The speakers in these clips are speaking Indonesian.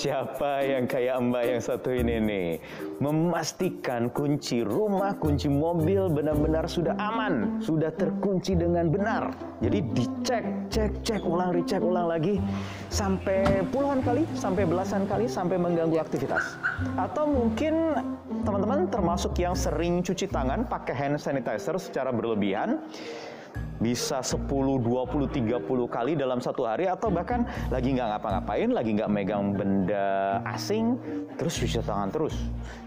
Siapa yang kayak Mbak yang satu ini nih? Memastikan kunci rumah, kunci mobil benar-benar sudah aman, sudah terkunci dengan benar. Jadi dicek, cek ulang, dicek ulang lagi sampai puluhan kali, sampai belasan kali, sampai mengganggu aktivitas. Atau mungkin teman-teman termasuk yang sering cuci tangan pakai hand sanitizer secara berlebihan. Bisa 10, 20, 30 kali dalam satu hari, atau bahkan lagi nggak ngapa-ngapain, lagi nggak megang benda asing, terus cuci tangan terus.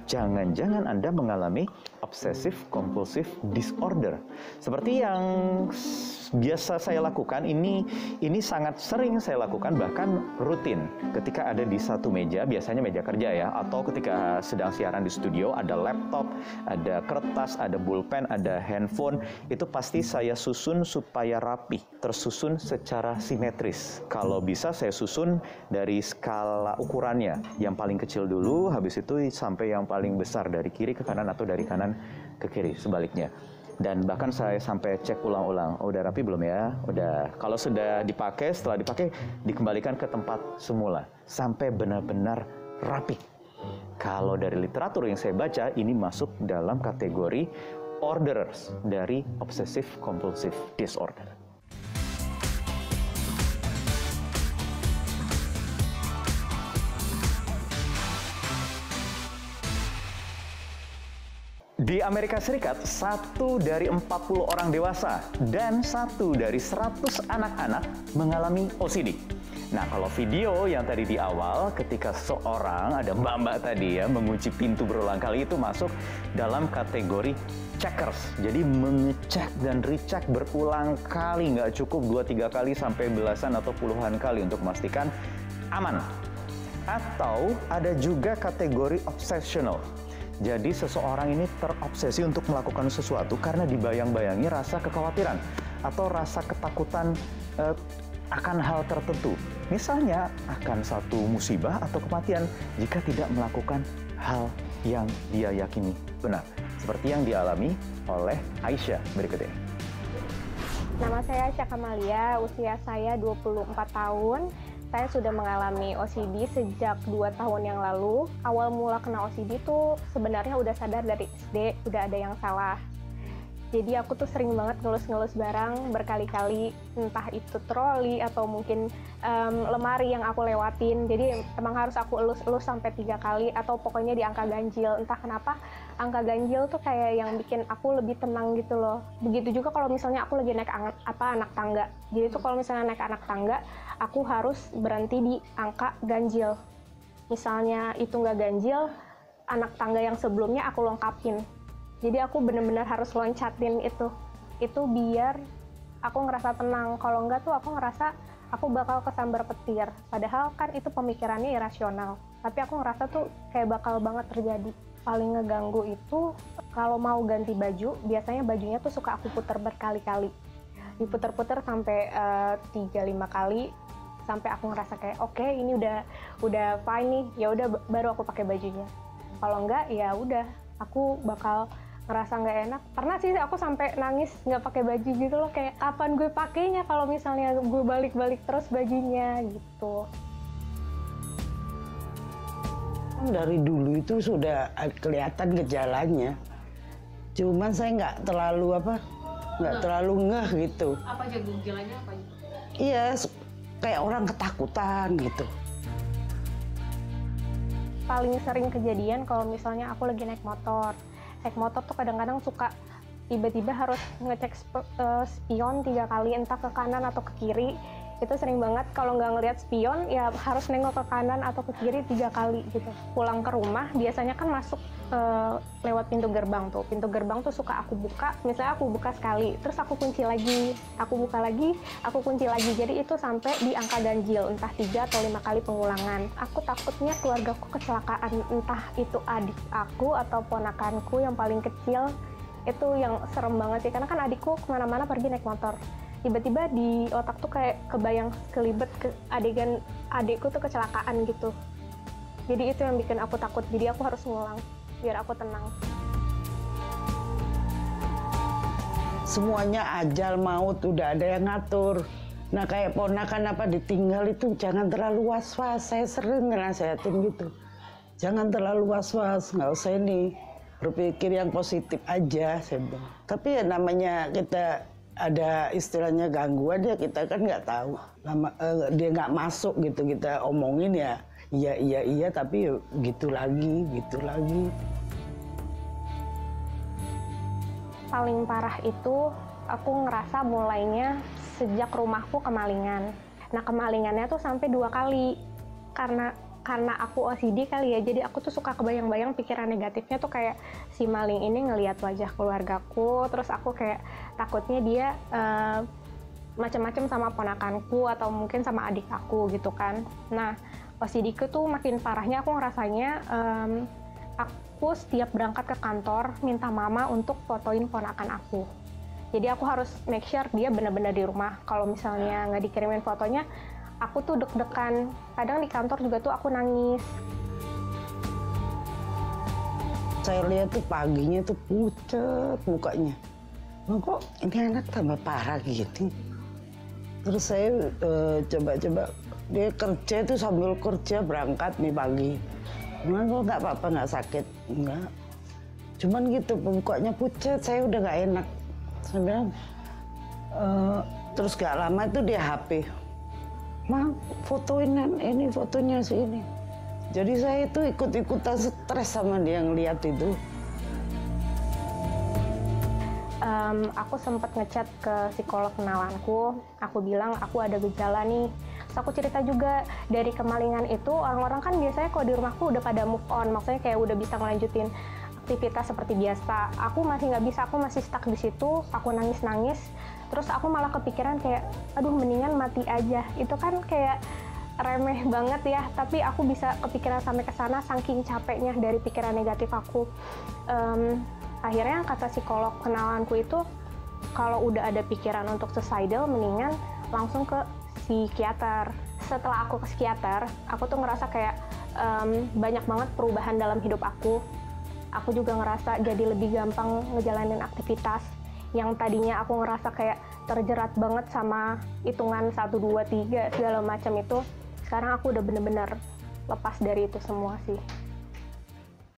Jangan-jangan Anda mengalami obsessive compulsive disorder. Seperti yang biasa saya lakukan, ini sangat sering saya lakukan, bahkan rutin. Ketika ada di satu meja, biasanya meja kerja ya, atau ketika sedang siaran di studio, ada laptop, ada kertas, ada pulpen, ada handphone, itu pasti saya susun supaya rapi, tersusun secara simetris. Kalau bisa saya susun dari skala ukurannya, yang paling kecil dulu, habis itu sampai yang paling besar, dari kiri ke kanan atau dari kanan ke kiri, sebaliknya. Dan bahkan saya sampai cek ulang-ulang, oh, udah rapi belum ya? Udah. Kalau sudah dipakai, setelah dipakai, dikembalikan ke tempat semula, sampai benar-benar rapi. Kalau dari literatur yang saya baca, ini masuk dalam kategori orders dari obsessive compulsive disorder. Di Amerika Serikat, 1 dari 40 orang dewasa dan 1 dari 100 anak-anak mengalami OCD. Nah, kalau video yang tadi di awal, ketika seorang, ada mbak-mbak tadi ya, mengunci pintu berulang kali, itu masuk dalam kategori checkers. Jadi mengecek dan recheck berulang kali, nggak cukup 2-3 kali sampai belasan atau puluhan kali untuk memastikan aman. Atau ada juga kategori obsessional. Jadi seseorang ini terobsesi untuk melakukan sesuatu karena dibayang-bayangi rasa kekhawatiran atau rasa ketakutan akan hal tertentu. Misalnya akan satu musibah atau kematian jika tidak melakukan hal yang dia yakini benar. Seperti yang dialami oleh Aisyah berikut ini. Nama saya Aisyah Kamalia, usia saya 24 tahun. Saya sudah mengalami OCD sejak 2 tahun yang lalu. Awal mula kena OCD tuh sebenarnya udah sadar dari SD, udah ada yang salah. Jadi aku tuh sering banget ngelus-ngelus barang berkali-kali, entah itu troli atau mungkin lemari yang aku lewatin. Jadi emang harus aku elus-elus sampai 3 kali, atau pokoknya di angka ganjil. Entah kenapa angka ganjil tuh kayak yang bikin aku lebih tenang gitu loh. Begitu juga kalau misalnya aku lagi naik anak tangga. Jadi tuh kalau misalnya naik anak tangga, aku harus berhenti di angka ganjil. Misalnya itu nggak ganjil, anak tangga yang sebelumnya aku lengkapin. Jadi aku benar-benar harus loncatin itu biar aku ngerasa tenang. Kalau enggak tuh aku ngerasa aku bakal kesambar petir. Padahal kan itu pemikirannya irasional. Tapi aku ngerasa tuh kayak bakal banget terjadi. Paling ngeganggu itu kalau mau ganti baju, biasanya bajunya tuh suka aku puter berkali-kali. Diputer-puter sampai 3-5 kali, sampai aku ngerasa kayak oke, ini udah fine nih, ya udah baru aku pakai bajunya. Kalau enggak ya udah aku bakal ngerasa nggak enak. Pernah sih aku sampai nangis nggak pakai baju gitu loh, kayak kapan gue pakainya kalau misalnya gue balik-balik terus bajunya gitu. Dari dulu itu sudah kelihatan gejalanya, cuman saya nggak terlalu ngeh gitu. Apa aja gejalanya apa? Iya, kayak orang ketakutan gitu. Paling sering kejadian kalau misalnya aku lagi naik motor. Naik motor tuh kadang-kadang suka tiba-tiba harus ngecek spion 3 kali, entah ke kanan atau ke kiri. Itu sering banget. Kalau nggak ngelihat spion ya harus nengok ke kanan atau ke kiri 3 kali gitu. Pulang ke rumah biasanya kan masuk lewat pintu gerbang tuh. Pintu gerbang tuh suka aku buka, misalnya aku buka sekali, terus aku kunci lagi, aku buka lagi, aku kunci lagi. Jadi itu sampai di angka ganjil, entah 3 atau 5 kali pengulangan. Aku takutnya keluargaku kecelakaan, entah itu adik aku atau ponakanku yang paling kecil. Itu yang serem banget sih, karena kan adikku kemana-mana pergi naik motor. Tiba-tiba di otak tuh kayak kebayang kelibet ke adegan adikku tuh kecelakaan gitu. Jadi itu yang bikin aku takut, jadi aku harus ngulang biar aku tenang. Semuanya ajal maut udah ada yang ngatur. Nah kayak ponakan apa ditinggal itu jangan terlalu was-was. Saya sering ngerasain gitu. Jangan terlalu was-was, nggak usah ini. Berpikir yang positif aja, saya bilang. Tapi ya namanya kita ada istilahnya gangguan ya kita kan nggak tahu. Dia nggak masuk gitu kita omongin ya. Iya tapi gitu lagi. Paling parah itu aku ngerasa mulainya sejak rumahku kemalingan. Nah kemalingannya tuh sampai 2 kali. Karena aku OCD kali ya, jadi aku tuh suka kebayang-bayang pikiran negatifnya tuh kayak si maling ini ngelihat wajah keluargaku, terus aku kayak takutnya dia macam-macam sama ponakanku atau mungkin sama adik aku gitu kan. Nah OCD-ku tuh makin parahnya aku ngerasanya aku setiap berangkat ke kantor minta mama untuk fotoin ponakan aku. Jadi aku harus make sure dia benar-benar di rumah. Kalau misalnya nggak dikirimin fotonya, aku tuh deg-degan. Kadang di kantor juga tuh aku nangis. Saya lihat tuh paginya tuh pucat mukanya. Kok ini anak tambah parah gitu. Terus saya coba-coba, dia kerja itu sambil kerja berangkat nih pagi. Cuman kok nggak apa-apa, nggak sakit, enggak. Cuman gitu mukanya pucat, saya udah nggak enak. Saya bilang, terus gak lama itu dia HP. Ma, fotoin ini fotonya si ini. Jadi saya itu ikut-ikutan stres sama dia ngeliat itu. Aku sempat ngechat ke psikolog kenalanku. Aku bilang aku ada gejala nih. Terus aku cerita juga dari kemalingan itu orang-orang kan biasanya kalau di rumahku udah pada move on, maksudnya kayak udah bisa ngelanjutin aktivitas seperti biasa. Aku masih nggak bisa, aku masih stuck di situ. Aku nangis-nangis. Terus aku malah kepikiran kayak, aduh mendingan mati aja. Itu kan kayak remeh banget ya, tapi aku bisa kepikiran sampai ke sana saking capeknya dari pikiran negatif aku. Akhirnya kata psikolog kenalanku itu, kalau udah ada pikiran untuk suicidal, mendingan langsung ke psikiater. Setelah aku ke psikiater, aku tuh ngerasa kayak banyak banget perubahan dalam hidup aku. Aku juga ngerasa jadi lebih gampang ngejalanin aktivitas. Yang tadinya aku ngerasa kayak terjerat banget sama hitungan 1, 2, 3 segala macam itu, sekarang aku udah bener-bener lepas dari itu semua sih.